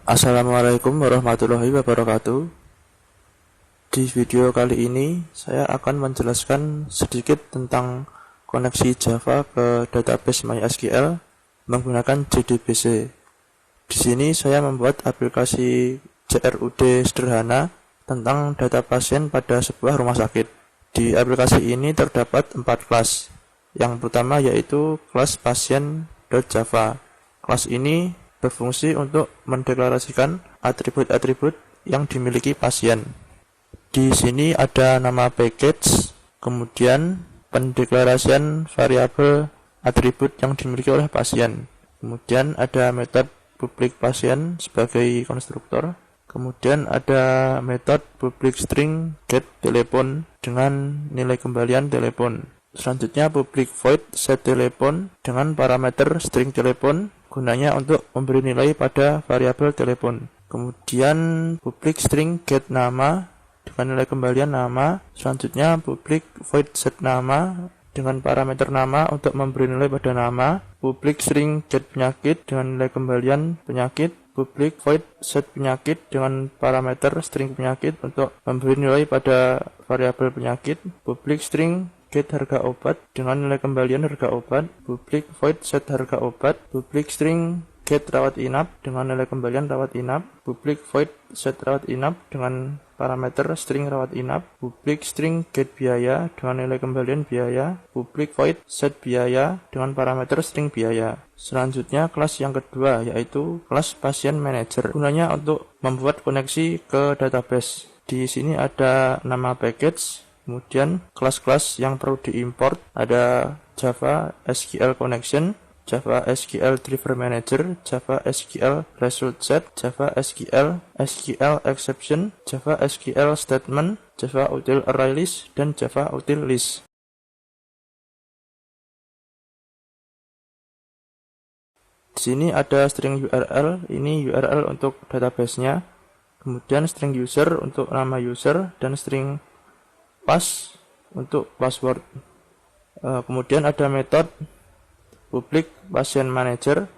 Assalamualaikum warahmatullahi wabarakatuh. Di video kali ini saya akan menjelaskan sedikit tentang koneksi Java ke database MySQL menggunakan JDBC. Di sini saya membuat aplikasi CRUD sederhana tentang data pasien pada sebuah rumah sakit. Di aplikasi ini terdapat 4 kelas. Yang pertama yaitu kelas pasien.java. Kelas ini berfungsi untuk mendeklarasikan atribut-atribut yang dimiliki pasien. Di sini ada nama package, kemudian pendeklarasian variabel atribut yang dimiliki oleh pasien. Kemudian ada metode public pasien sebagai konstruktor. Kemudian ada metode public string get telepon dengan nilai kembalian telepon. Selanjutnya public void set telepon dengan parameter string telepon, gunanya untuk memberi nilai pada variabel telepon. Kemudian public string get nama dengan nilai kembalian nama. Selanjutnya public void set nama dengan parameter nama untuk memberi nilai pada nama. Public string get penyakit dengan nilai kembalian penyakit. Public void set penyakit dengan parameter string penyakit untuk memberi nilai pada variabel penyakit. Public string get harga obat dengan nilai kembalian harga obat. Public void set harga obat. Public string get rawat inap dengan nilai kembalian rawat inap. Public void set rawat inap dengan parameter string rawat inap. Public string get biaya dengan nilai kembalian biaya. Public void set biaya dengan parameter string biaya. Selanjutnya kelas yang kedua yaitu kelas pasien manager, gunanya untuk membuat koneksi ke database. Di sini ada nama package. Kemudian kelas-kelas yang perlu diimport ada Java SQL Connection, Java SQL Driver Manager, Java SQL Result Set, Java SQL Exception, Java SQL Statement, Java Util Array List, dan Java Util List. Di sini ada string URL, ini URL untuk database-nya. Kemudian string user untuk nama user dan string pass untuk password. Kemudian ada metode public pasien manager.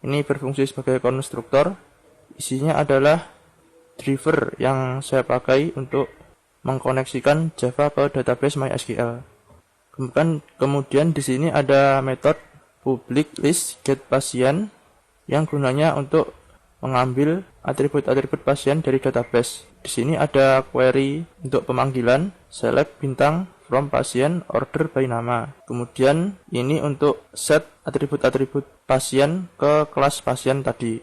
Ini berfungsi sebagai konstruktor. Isinya adalah driver yang saya pakai untuk mengkoneksikan Java ke database MySQL. Kemudian di sini ada metode public list get pasien yang gunanya untuk mengambil atribut-atribut pasien dari database. Di sini ada query untuk pemanggilan, select bintang from pasien order by nama. Kemudian ini untuk set atribut-atribut pasien ke kelas pasien tadi.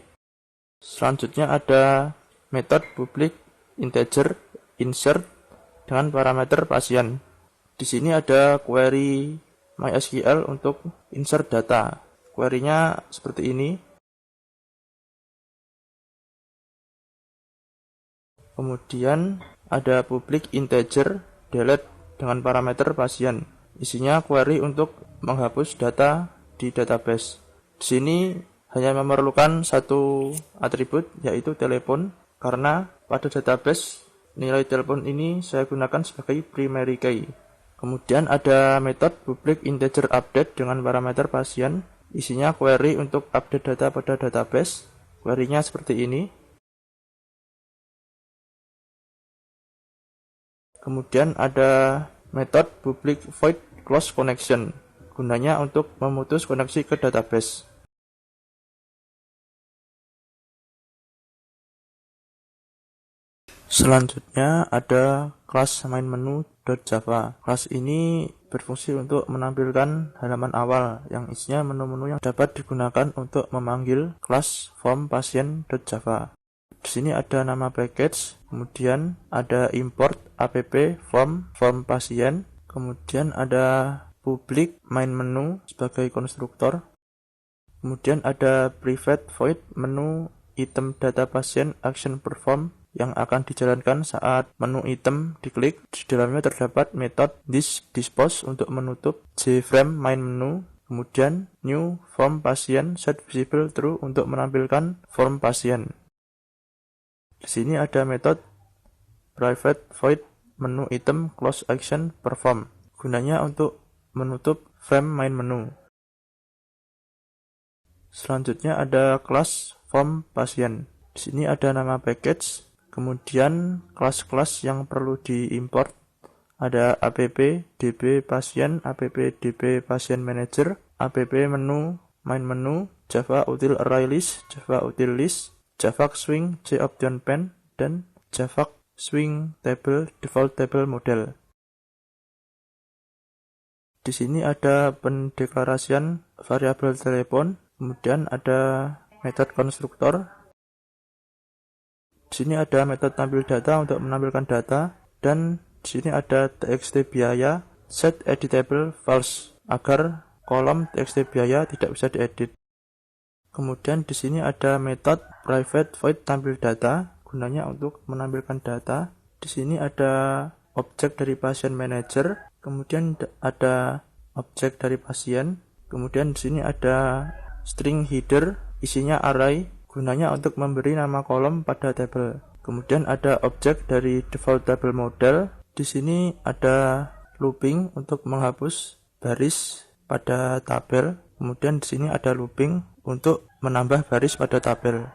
Selanjutnya ada metode public integer insert dengan parameter pasien. Di sini ada query MySQL untuk insert data. Query-nya seperti ini. Kemudian ada public integer delete dengan parameter pasien. Isinya query untuk menghapus data di database. Di sini hanya memerlukan satu atribut yaitu telepon, karena pada database nilai telepon ini saya gunakan sebagai primary key. Kemudian ada metode public integer update dengan parameter pasien. Isinya query untuk update data pada database. Query-nya seperti ini. Kemudian ada metode public void close connection, gunanya untuk memutus koneksi ke database. Selanjutnya ada kelas main menu.java. Kelas ini berfungsi untuk menampilkan halaman awal yang isinya menu-menu yang dapat digunakan untuk memanggil kelas form pasien.java. Di sini ada nama package, kemudian ada import app form pasien, kemudian ada public main menu sebagai konstruktor, kemudian ada private void menu item data pasien action perform yang akan dijalankan saat menu item diklik. Di dalamnya terdapat metode dispose untuk menutup, jframe main menu, kemudian new form pasien set visible true untuk menampilkan form pasien. Di sini ada metode private void menu item close action perform, gunanya untuk menutup frame main menu. Selanjutnya ada kelas form pasien. Di sini ada nama package, kemudian kelas-kelas yang perlu diimport. Ada app db pasien, app db pasien manager, app menu, main menu, java util array list, java util list, java swing joption pen, dan java swing table default table model. Di sini ada pendeklarasian variabel telepon, kemudian ada metode konstruktor. Di sini ada metode tampil data untuk menampilkan data, dan di sini ada txt biaya set editable false agar kolom txt biaya tidak bisa diedit. Kemudian di sini ada metode private void tampil data, gunanya untuk menampilkan data. Di sini ada objek dari pasien manager, kemudian ada objek dari pasien, kemudian di sini ada string header, isinya array, gunanya untuk memberi nama kolom pada tabel. Kemudian ada objek dari default table model. Di sini ada looping untuk menghapus baris pada tabel. Kemudian di sini ada looping untuk menambah baris pada tabel.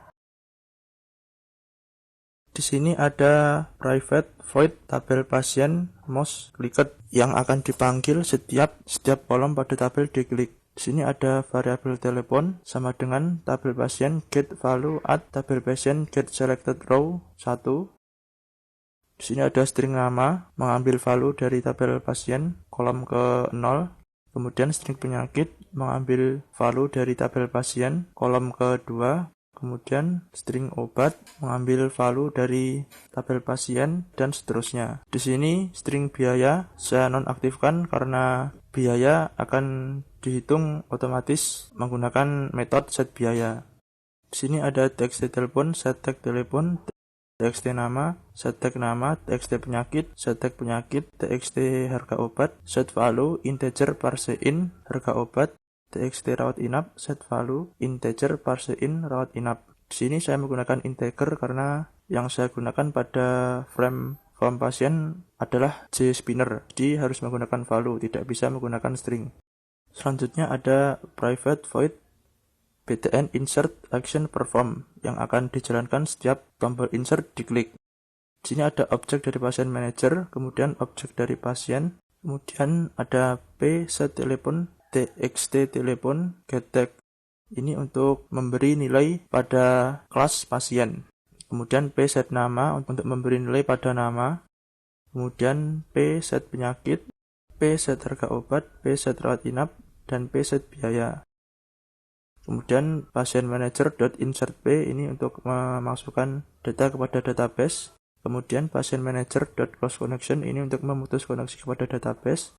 Di sini ada private void tabel pasien most clicked yang akan dipanggil setiap kolom pada tabel diklik. Di sini ada variabel telepon sama dengan tabel pasien get value at tabel pasien get selected row 1. Di sini ada string nama mengambil value dari tabel pasien kolom ke 0. Kemudian string penyakit mengambil value dari tabel pasien kolom ke 2. Kemudian string obat mengambil value dari tabel pasien dan seterusnya. Di sini string biaya saya nonaktifkan karena biaya akan dihitung otomatis menggunakan metode set biaya. Di sini ada txt telepon, set tag telepon, txt nama, set tag nama, txt penyakit, set tag penyakit, txt harga obat, set value integer parse in harga obat, txt rawat inap, set value integer parse in rawat inap. Di sini saya menggunakan integer karena yang saya gunakan pada frame form pasien adalah JSpinner, jadi harus menggunakan value, tidak bisa menggunakan string. Selanjutnya ada private void btn insert action perform yang akan dijalankan setiap tombol insert diklik. Di sini ada objek dari pasien manager, kemudian objek dari pasien, kemudian ada p set telepon, txt telepon, get tag. Ini untuk memberi nilai pada kelas pasien. Kemudian p set nama untuk memberi nilai pada nama. Kemudian p set penyakit, p set harga obat, p set rawat inap, dan p set biaya. Kemudian pasien manager.insert p ini untuk memasukkan data kepada database. Kemudian pasien manager.close connection ini untuk memutus koneksi kepada database.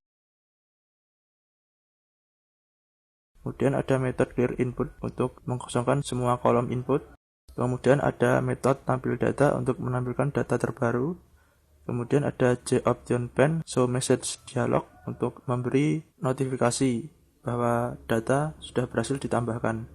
Kemudian ada metode clear input untuk mengosongkan semua kolom input. Kemudian ada metode tampil data untuk menampilkan data terbaru. Kemudian ada joption pen show message dialog untuk memberi notifikasi bahwa data sudah berhasil ditambahkan.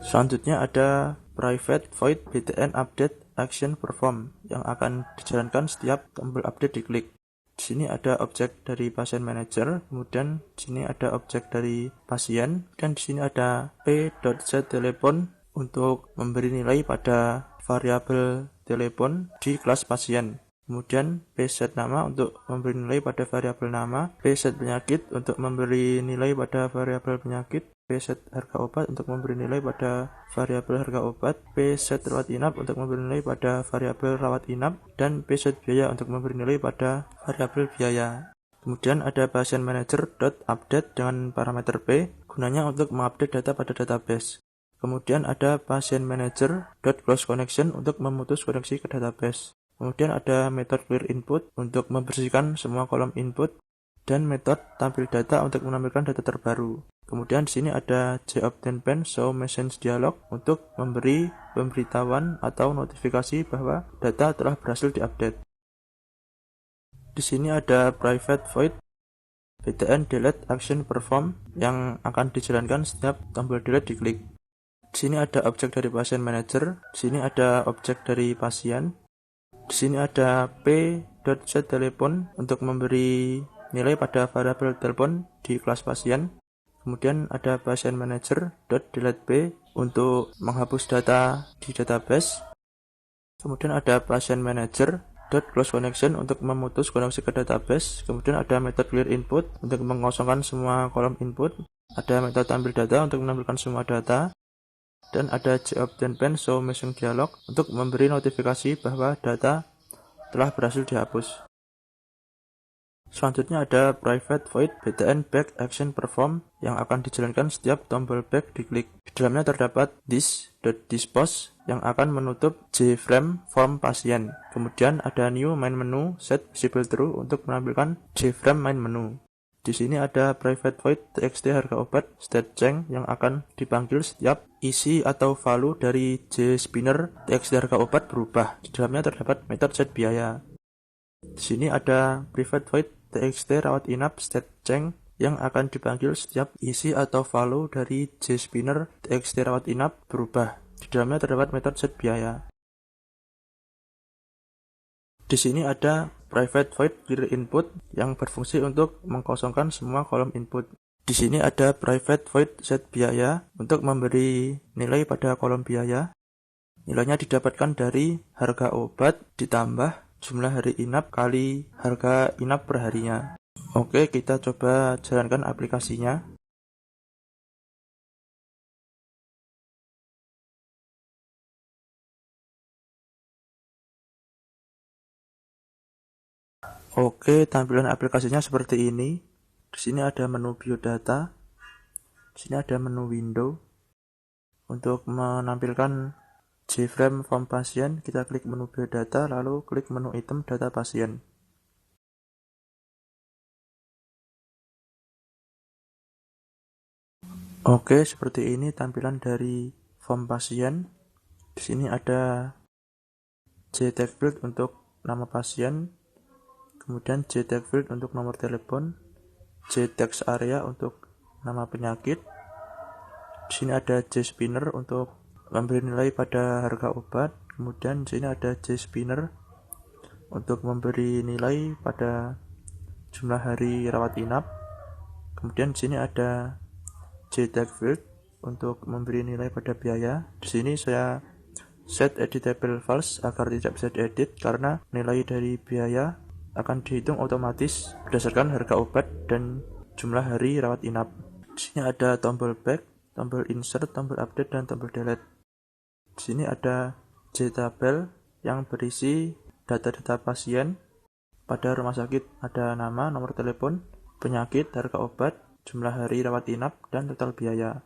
Selanjutnya ada private void btn update action perform yang akan dijalankan setiap tombol update diklik. Di sini ada objek dari pasien manager, kemudian di sini ada objek dari pasien, dan di sini ada p.setTelepon untuk memberi nilai pada variabel telepon di kelas pasien. Kemudian pset nama untuk memberi nilai pada variabel nama, pset penyakit untuk memberi nilai pada variabel penyakit, pset harga obat untuk memberi nilai pada variabel harga obat, pset rawat inap untuk memberi nilai pada variabel rawat inap, dan pset biaya untuk memberi nilai pada variabel biaya. Kemudian ada pasien manager.update dengan parameter p, gunanya untuk mengupdate data pada database. Kemudian ada pasien manager.close connection untuk memutus koneksi ke database. Kemudian ada metode clear input untuk membersihkan semua kolom input, dan metode tampil data untuk menampilkan data terbaru. Kemudian di sini ada joption pen show message dialog untuk memberi pemberitahuan atau notifikasi bahwa data telah berhasil diupdate. Di sini ada private void btn delete action perform yang akan dijalankan setiap tombol delete diklik. Di sini ada objek dari pasien manager, di sini ada objek dari pasien. Di sini ada p.setTelepon untuk memberi nilai pada variabel telepon di kelas pasien. Kemudian ada pasien manager.deletep untuk menghapus data di database. Kemudian ada pasien manager.close connection untuk memutus koneksi ke database. Kemudian ada method clear input untuk mengosongkan semua kolom input. Ada metode tampil data untuk menampilkan semua data. Dan ada jobden show message dialog untuk memberi notifikasi bahwa data telah berhasil dihapus. Selanjutnya ada private void btn back action perform yang akan dijalankan setiap tombol back diklik. Di dalamnya terdapat this.dispose yang akan menutup JFrame form pasien. Kemudian ada new main menu set visible true untuk menampilkan JFrame main menu. Di sini ada private void txt harga obat state change yang akan dipanggil setiap isi atau value dari jspinner txt harga obat berubah. Di dalamnya terdapat metode set biaya. Di sini ada private void txt rawat inap state change yang akan dipanggil setiap isi atau value dari jspinner txt rawat inap berubah. Di dalamnya terdapat metode set biaya. Di sini ada private void clear input yang berfungsi untuk mengkosongkan semua kolom input. Di sini ada private void set biaya untuk memberi nilai pada kolom biaya. Nilainya didapatkan dari harga obat ditambah jumlah hari inap kali harga inap per harinya. Oke, kita coba jalankan aplikasinya. Oke, tampilan aplikasinya seperti ini. Di sini ada menu biodata. Di sini ada menu window. Untuk menampilkan JFrame form pasien, kita klik menu biodata, lalu klik menu item data pasien. Oke, seperti ini tampilan dari form pasien. Di sini ada JTag field untuk nama pasien, kemudian JTag field untuk nomor telepon, JText area untuk nama penyakit. Di sini ada JSpinner untuk memberi nilai pada harga obat, kemudian di sini ada JSpinner untuk memberi nilai pada jumlah hari rawat inap. Kemudian di sini ada JTag field untuk memberi nilai pada biaya. Di sini saya set editable false agar tidak bisa diedit karena nilai dari biaya akan dihitung otomatis berdasarkan harga obat dan jumlah hari rawat inap. Di sini ada tombol back, tombol insert, tombol update, dan tombol delete. Di sini ada JTabel yang berisi data-data pasien pada rumah sakit. Ada nama, nomor telepon, penyakit, harga obat, jumlah hari rawat inap, dan total biaya.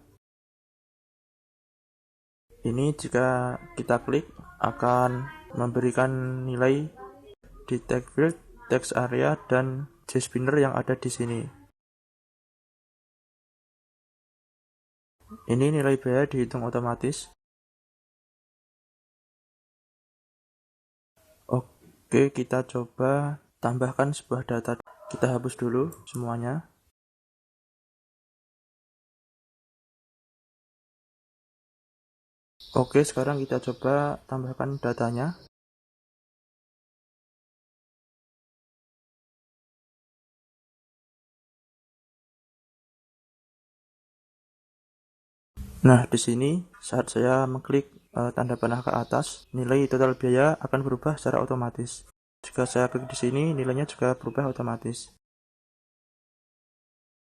Ini jika kita klik akan memberikan nilai di tag field, text area, dan JSpinner yang ada di sini. Ini nilai biaya dihitung otomatis. Oke, kita coba tambahkan sebuah data. Kita hapus dulu semuanya. Oke, sekarang kita coba tambahkan datanya. Nah, di sini saat saya mengklik tanda panah ke atas, nilai total biaya akan berubah secara otomatis. Jika saya klik di sini, nilainya juga berubah otomatis.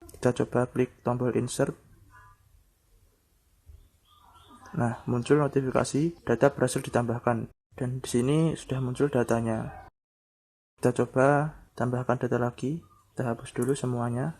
Kita coba klik tombol insert. Nah, muncul notifikasi data berhasil ditambahkan. Dan di sini sudah muncul datanya. Kita coba tambahkan data lagi. Kita hapus dulu semuanya.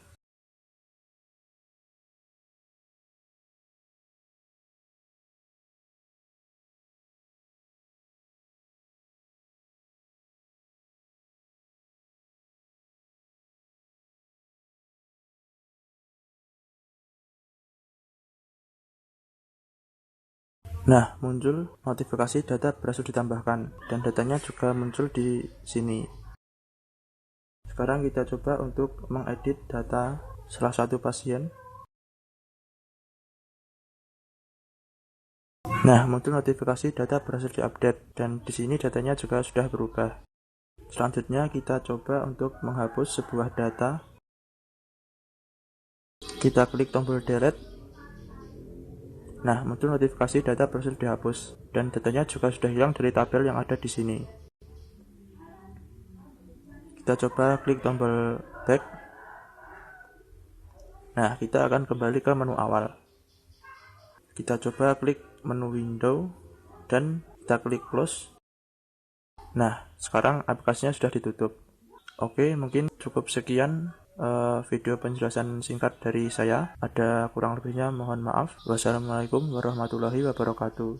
Nah, muncul notifikasi data berhasil ditambahkan dan datanya juga muncul di sini. Sekarang kita coba untuk mengedit data salah satu pasien. Nah, muncul notifikasi data berhasil diupdate dan di sini datanya juga sudah berubah. Selanjutnya kita coba untuk menghapus sebuah data. Kita klik tombol delete. Nah, muncul notifikasi data berhasil dihapus dan datanya juga sudah hilang dari tabel yang ada di sini. Kita coba klik tombol back. Nah, kita akan kembali ke menu awal. Kita coba klik menu window dan kita klik close. Nah, sekarang aplikasinya sudah ditutup. Oke, mungkin cukup sekian video penjelasan singkat dari saya. Ada kurang lebihnya mohon maaf. Wassalamualaikum warahmatullahi wabarakatuh.